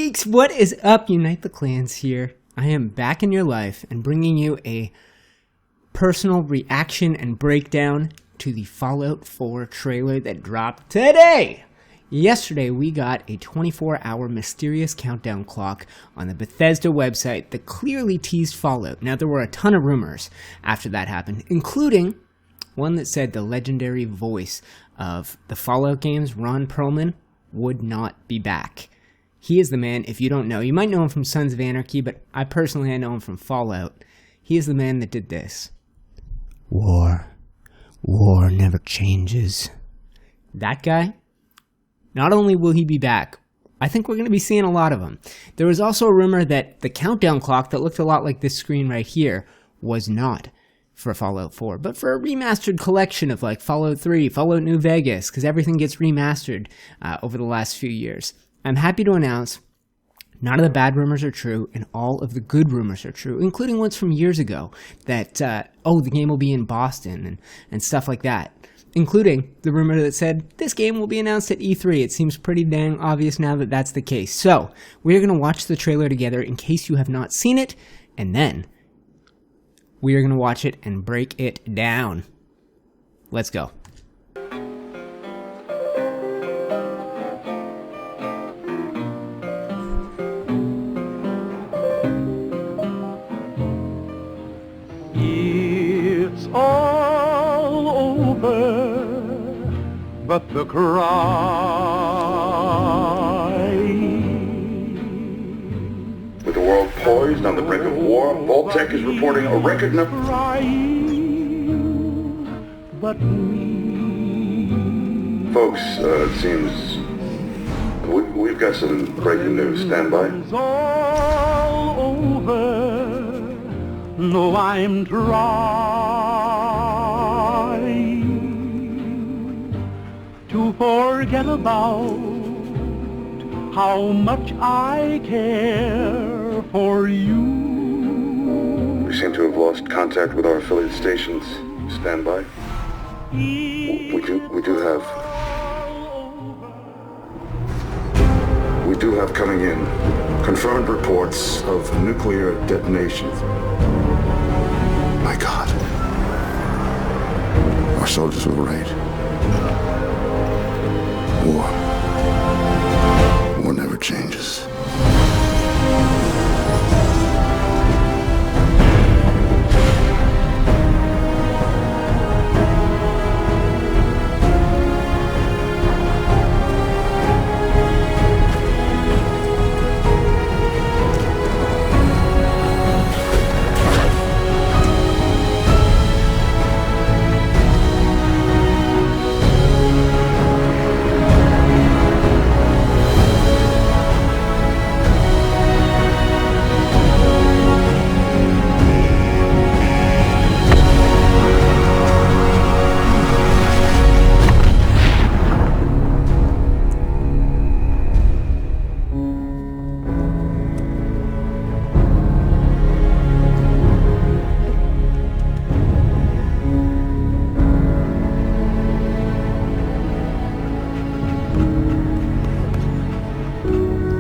geeks, what is up? Unite the Clans here. I am back in your life and bringing you a personal reaction and breakdown to the Fallout 4 trailer that dropped today. Yesterday, we got a 24-hour mysterious countdown clock on the Bethesda website that clearly teased Fallout. Now, there were a ton of rumors after that happened, including one that said the legendary voice of the Fallout games, Ron Perlman, would not be back. He is the man, if you don't know. You might know him from Sons of Anarchy, but I know him from Fallout. He is the man that did this. War never changes. That guy? Not only will he be back, I think we're going to be seeing a lot of him. There was also a rumor that the countdown clock that looked a lot like this screen right here was not for Fallout 4, but for a remastered collection of like Fallout 3, Fallout New Vegas, because everything gets remastered over the last few years. I'm happy to announce none of the bad rumors are true, and all of the good rumors are true, including ones from years ago that, the game will be in Boston and stuff like that, including the rumor that said this game will be announced at E3. It seems pretty dang obvious now that that's the case. So, we're going to watch the trailer together in case you have not seen it, and then we are going to watch it and break it down. Let's go. It's all over, but the cry. With the world poised on the brink of war, Vault-Tec is reporting a record number. But me. Folks, it seems we've got some breaking news. Stand by. It's all over. No, I'm trying to forget about how much I care for you. We seem to have lost contact with our affiliate stations. Stand by. We do have coming in confirmed reports of nuclear detonations. My God. Our soldiers were right. War never changes.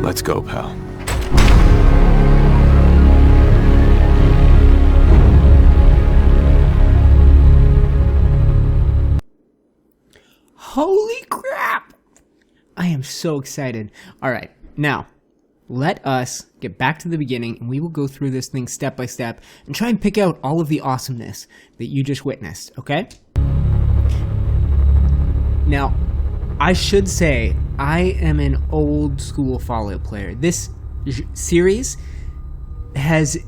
Let's go, pal. Holy crap! I am so excited. Alright, now, let us get back to the beginning and we will go through this thing step by step and try and pick out all of the awesomeness that you just witnessed, okay? Now, I should say, I am an old school Fallout player. This series has...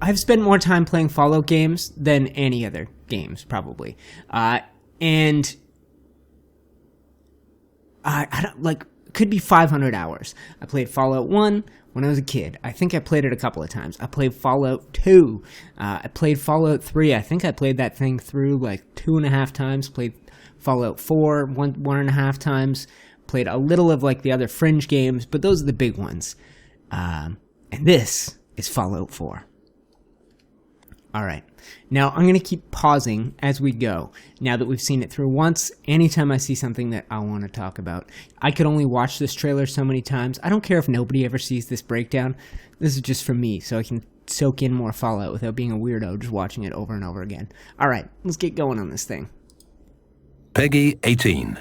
I've spent more time playing Fallout games than any other games, probably. And I don't, like, could be 500 hours. I played Fallout 1 when I was a kid. I think I played it a couple of times. I played Fallout 2. I played Fallout 3. I think I played that thing through like 2.5 times. Played Fallout 4 1.5 times. Played a little of like the other Fringe games, but those are the big ones. And this is Fallout 4. All right. Now, I'm going to keep pausing as we go. Now that we've seen it through once, anytime I see something that I want to talk about. I could only watch this trailer so many times. I don't care if nobody ever sees this breakdown. This is just for me, so I can soak in more Fallout without being a weirdo just watching it over and over again. All right, let's get going on this thing. Peggy 18.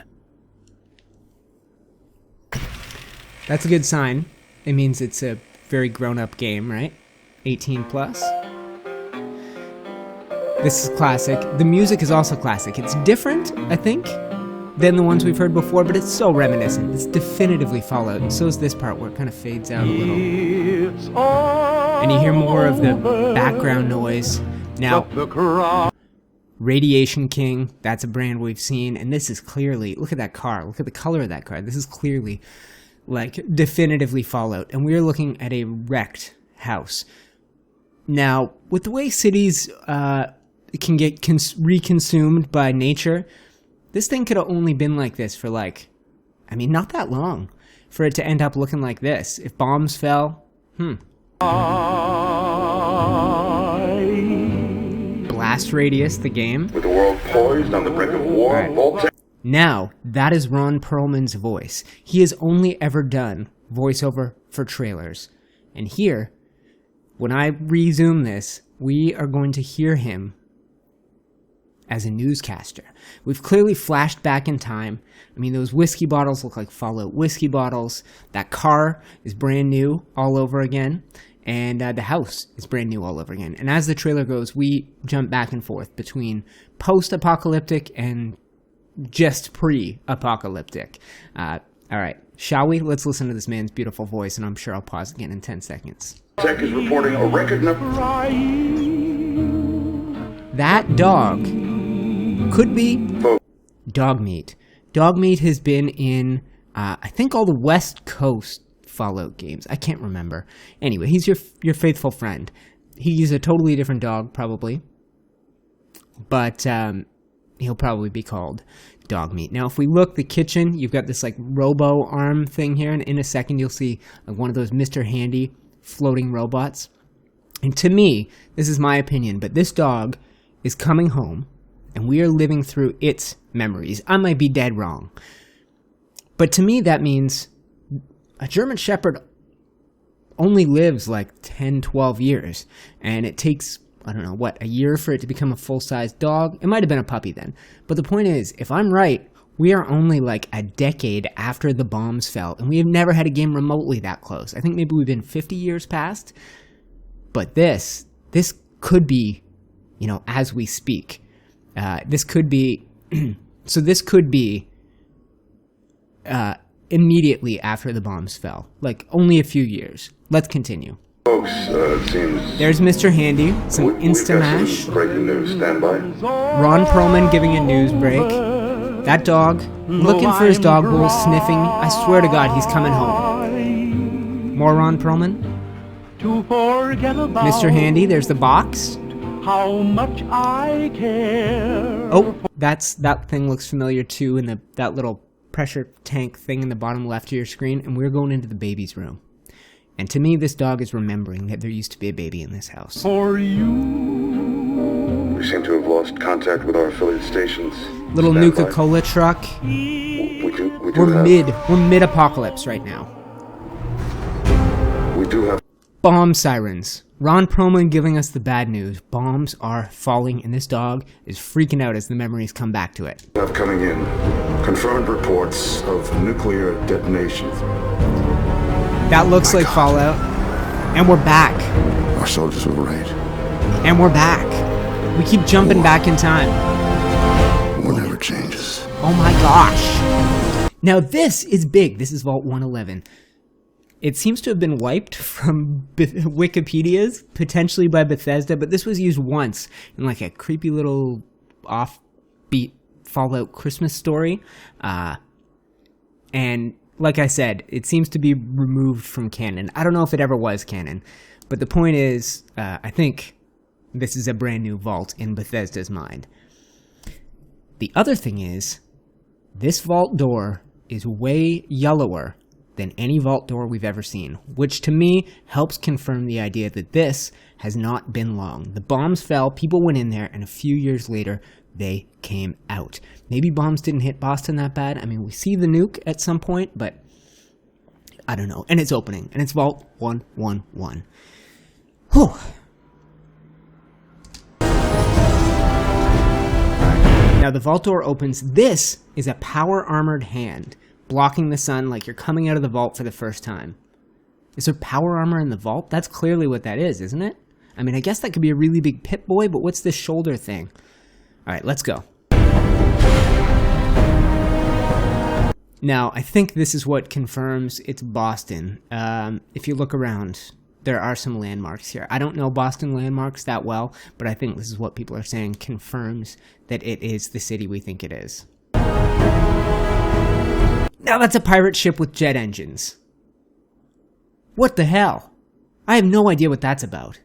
That's a good sign. It means it's a very grown-up game, right? 18 plus. This is classic. The music is also classic. It's different, I think, than the ones we've heard before, but it's so reminiscent. It's definitively Fallout, and so is this part where it kind of fades out a little. And you hear more of the background noise. Now, Radiation King, that's a brand we've seen, and this is clearly, look at that car, look at the color of that car. This is clearly, like, definitively Fallout, and we're looking at a wrecked house. Now, with the way cities can get reconsumed by nature, this thing could have only been like this for, like, I mean, not that long for it to end up looking like this. If bombs fell, Blast Radius, the game. With the world poised on the brink of war, Right. Voltaire... Now, that is Ron Perlman's voice. He has only ever done voiceover for trailers. And here, when I resume this, we are going to hear him as a newscaster. We've clearly flashed back in time. I mean, those whiskey bottles look like Fallout whiskey bottles. That car is brand new all over again. And the house is brand new all over again. And as the trailer goes, we jump back and forth between post-apocalyptic and just pre-apocalyptic. All right, shall we? Let's listen to this man's beautiful voice, and I'm sure I'll pause again in 10 seconds. Tech is reporting a record number... That dog could be Dogmeat. Dogmeat has been in, I think, all the West Coast Fallout games. I can't remember. Anyway, he's your faithful friend. He's a totally different dog, probably. But he'll probably be called Dogmeat. Now, if we look, the kitchen, you've got this, like, robo-arm thing here, and in a second you'll see like, one of those Mr. Handy floating robots. And to me, this is my opinion, but this dog is coming home, and we are living through its memories. I might be dead wrong. But to me, that means a German Shepherd only lives like 10, 12 years, and it takes, I don't know, what, a year for it to become a full-sized dog? It might have been a puppy then. But the point is, if I'm right, we are only like a decade after the bombs fell, and we have never had a game remotely that close. I think maybe we've been 50 years past. But this could be, you know, as we speak. This could be, so this could be immediately after the bombs fell. Like, only a few years. Let's continue. Folks, it seems... There's Mr. Handy, some We've got Instamash. some breaking news. Stand by. Ron Perlman giving a news break. That dog, looking for his dog bowl, sniffing. I swear to God, he's coming home. More Ron Perlman. To forget about Mr. Handy, there's the box. how much I care. Oh, that thing looks familiar too, in that little pressure tank thing in the bottom left of your screen. And we're going into the baby's room. And to me, this dog is remembering that there used to be a baby in this house. For you. We seem to have lost contact with our affiliate stations. Little Stand by. Nuka-Cola truck. We do We're mid-apocalypse right now. We do have... Bomb sirens. Ron Perlman giving us the bad news. Bombs are falling, and this dog is freaking out as the memories come back to it. Have coming in confirmed reports of nuclear detonation. That looks like Fallout. And we're back. Our soldiers were right. And we're back. We keep jumping back in time. War never changes. Oh my gosh. Now this is big. This is Vault 111. It seems to have been wiped from Wikipedia's, potentially by Bethesda, but this was used once in like a creepy little offbeat Fallout Christmas story. And like I said, it seems to be removed from canon. I don't know if it ever was canon, but the point is, I think this is a brand new vault in Bethesda's mind. The other thing is, this vault door is way yellower than any vault door we've ever seen, which to me helps confirm the idea that this has not been long. The bombs fell, people went in there, and a few years later, they came out. Maybe bombs didn't hit Boston that bad. I mean, we see the nuke at some point, but I don't know. And it's opening, and it's Vault 111. Whew. Now the vault door opens. This is a power armored hand blocking the sun like you're coming out of the vault for the first time. Is there power armor in the vault? That's clearly what that is, isn't it? I mean, I guess that could be a really big Pip-Boy, but what's this shoulder thing? All right, let's go. Now, I think this is what confirms it's Boston. If you look around, there are some landmarks here. I don't know Boston landmarks that well, but I think this is what people are saying confirms that it is the city we think it is. Now that's a pirate ship with jet engines. What the hell? I have no idea what that's about.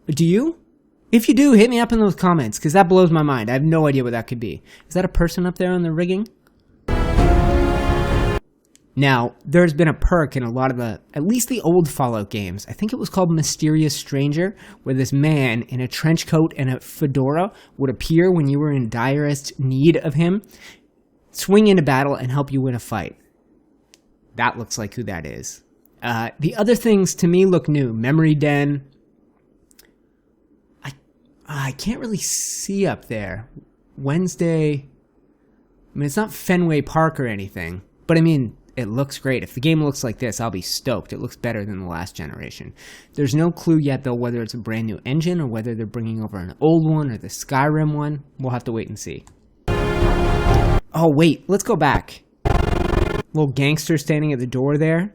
Do you? If you do, hit me up in those comments, because that blows my mind. I have no idea what that could be. Is that a person up there on the rigging? Now, there's been a perk in a lot of at least the old Fallout games. I think it was called Mysterious Stranger, where this man in a trench coat and a fedora would appear when you were in direst need of him, swing into battle, and help you win a fight. That looks like who that is. The other things to me look new. Memory Den. I can't really see up there. Wednesday. I mean, it's not Fenway Park or anything, but I mean, it looks great. If the game looks like this, I'll be stoked. It looks better than the last generation. There's no clue yet, though, whether it's a brand new engine or whether they're bringing over an old one or the Skyrim one. We'll have to wait and see. Oh, wait. Let's go back. Little gangster standing at the door there.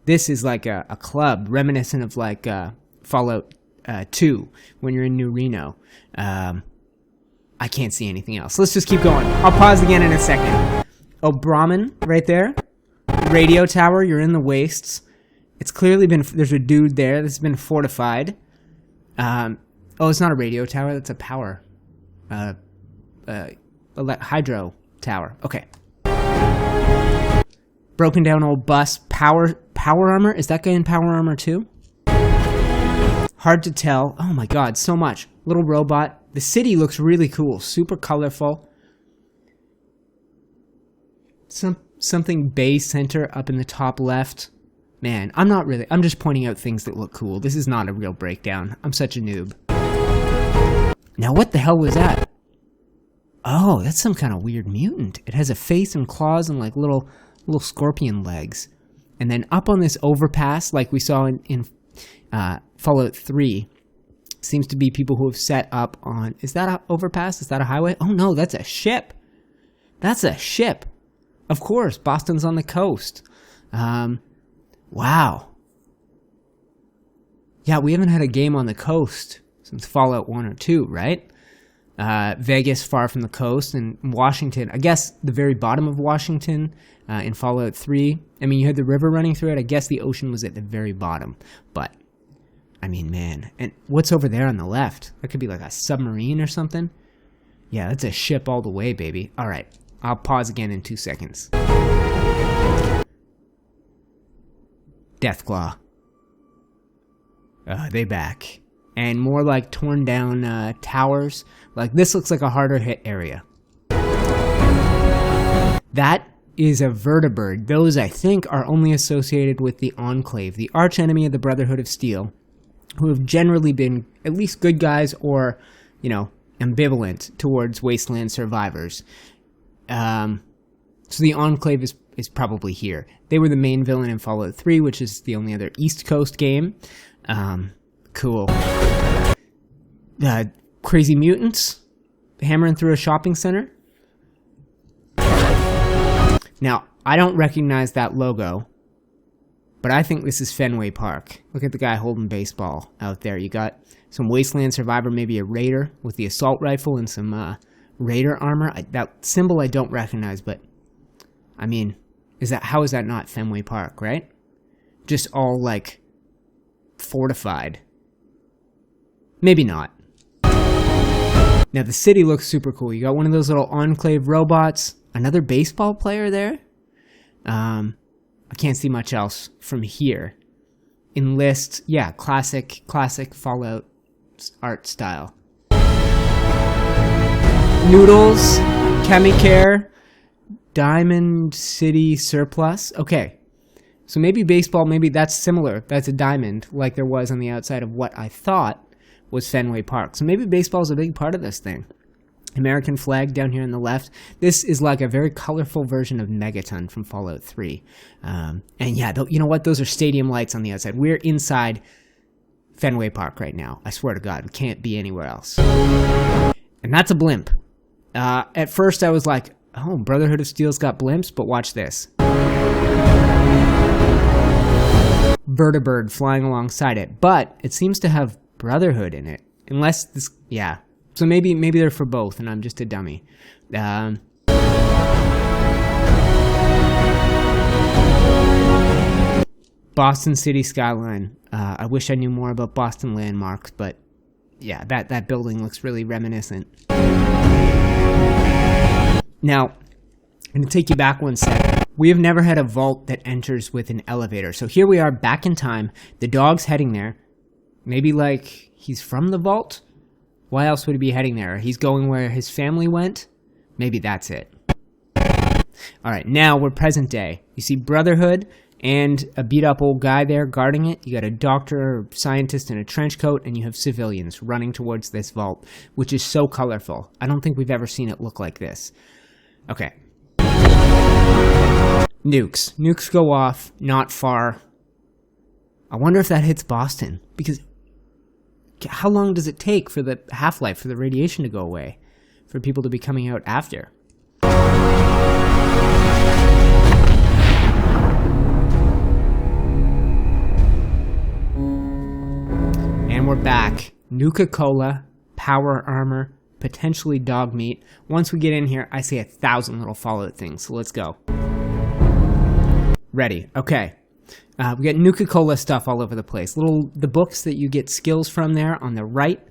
This is like a club reminiscent of like Fallout 2 when you're in New Reno. I can't see anything else. Let's just keep going. I'll pause again in a second. Oh, Brahmin right there. Radio tower, you're in the wastes. It's clearly been, there's a dude there that's been fortified. Oh, it's not a radio tower, that's a power. Hydro tower. Okay. Broken down old bus. Power armor? Is that guy in power armor too? Hard to tell. Oh my god, so much. Little robot. The city looks really cool. Super colorful. Something Bay Center up in the top left. Man, I'm just pointing out things that look cool. This is not a real breakdown. I'm such a noob. Now what the hell was that? Oh, that's some kind of weird mutant. It has a face and claws and like little scorpion legs. And then up on this overpass, like we saw in Fallout 3, seems to be people who have set up on... Is that an overpass? Is that a highway? Oh no, that's a ship. That's a ship. Of course, Boston's on the coast. Wow. Yeah, we haven't had a game on the coast since Fallout 1 or 2, right? Vegas, far from the coast, and Washington, I guess the very bottom of Washington in Fallout 3. I mean, you had the river running through it. I guess the ocean was at the very bottom. But, I mean, man. And what's over there on the left? That could be like a submarine or something. Yeah, that's a ship all the way, baby. All right. I'll pause again in 2 seconds. Deathclaw. They back. And more like torn down towers. Like this looks like a harder hit area. That is a vertibird. Those, I think, are only associated with the Enclave, the archenemy of the Brotherhood of Steel, who have generally been at least good guys or, you know, ambivalent towards Wasteland survivors. So the Enclave is probably here. They were the main villain in Fallout 3, which is the only other East Coast game. Cool. Crazy mutants hammering through a shopping center. Now, I don't recognize that logo, but I think this is Fenway Park. Look at the guy holding baseball out there. You got some Wasteland survivor, maybe a raider with the assault rifle and some raider armor. That symbol I don't recognize, but I mean, how is that not Fenway Park, right? Just all like fortified. Maybe not. Now the city looks super cool. You got one of those little Enclave robots. Another baseball player there. I can't see much else from here. Enlist, yeah, classic Fallout art style. Noodles, Chemicare, Diamond City Surplus. Okay, so maybe baseball, maybe that's similar. That's a diamond, like there was on the outside of what I thought was Fenway Park. So maybe baseball is a big part of this thing. American flag down here on the left. This is like a very colorful version of Megaton from Fallout 3. And yeah, you know what? Those are stadium lights on the outside. We're inside Fenway Park right now. I swear to God, we can't be anywhere else. And that's a blimp. At first I was like, oh, Brotherhood of Steel's got blimps, but watch this. Vertibird flying alongside it, but it seems to have Brotherhood in it. Unless this, yeah. So maybe they're for both, and I'm just a dummy. Boston City skyline. I wish I knew more about Boston landmarks, but yeah, that building looks really reminiscent. Now, I'm going to take you back one step. We have never had a vault that enters with an elevator. So here we are back in time. The dog's heading there. Maybe like he's from the vault? Why else would he be heading there? He's going where his family went? Maybe that's it. Alright, now we're present day. You see Brotherhood and a beat-up old guy there guarding it. You got a doctor or scientist in a trench coat, and you have civilians running towards this vault, which is so colorful. I don't think we've ever seen it look like this. Okay. Nukes. Nukes go off not far. I wonder if that hits Boston, because how long does it take for the half-life, for the radiation to go away, for people to be coming out after? And we're back. Nuka-Cola, power armor, potentially dog meat. Once we get in here, I see 1,000 little Fallout things, so let's go. Ready. Okay. We got Nuka-Cola stuff all over the place. The books that you get skills from there on the right.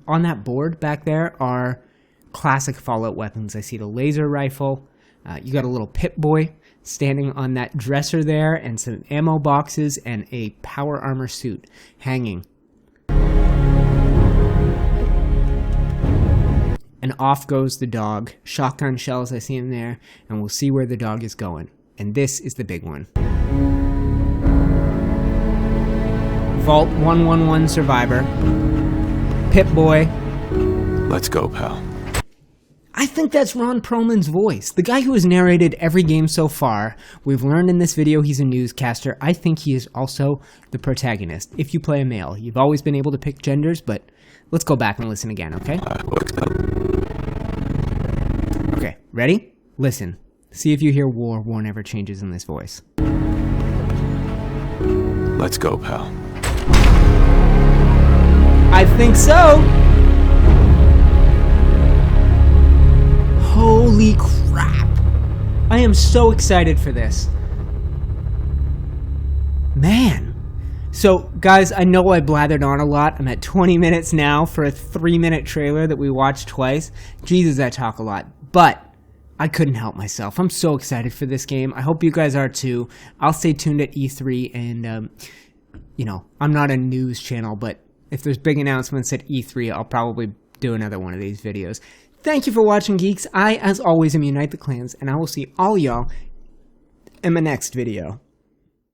On that board back there are classic Fallout weapons. I see the laser rifle. You got a little Pip-Boy standing on that dresser there, and some ammo boxes and a power armor suit hanging. And off goes the dog. Shotgun shells, I see him there, and we'll see where the dog is going. And this is the big one. Vault 111 survivor. Pip-Boy. Let's go, pal. I think that's Ron Perlman's voice. The guy who has narrated every game so far. We've learned in this video he's a newscaster. I think he is also the protagonist. If you play a male. You've always been able to pick genders, but let's go back and listen again, okay? Okay, ready? Listen. See if you hear war never changes in this voice. Let's go, pal. I think so! Holy crap! I am so excited for this. Man! So, guys, I know I blathered on a lot. I'm at 20 minutes now for a 3-minute trailer that we watched twice. Jesus, I talk a lot. But I couldn't help myself. I'm so excited for this game. I hope you guys are too. I'll stay tuned at E3, and, you know, I'm not a news channel, but if there's big announcements at E3, I'll probably do another one of these videos. Thank you for watching, geeks. I, as always, am Unite the Clans, and I will see all y'all in my next video.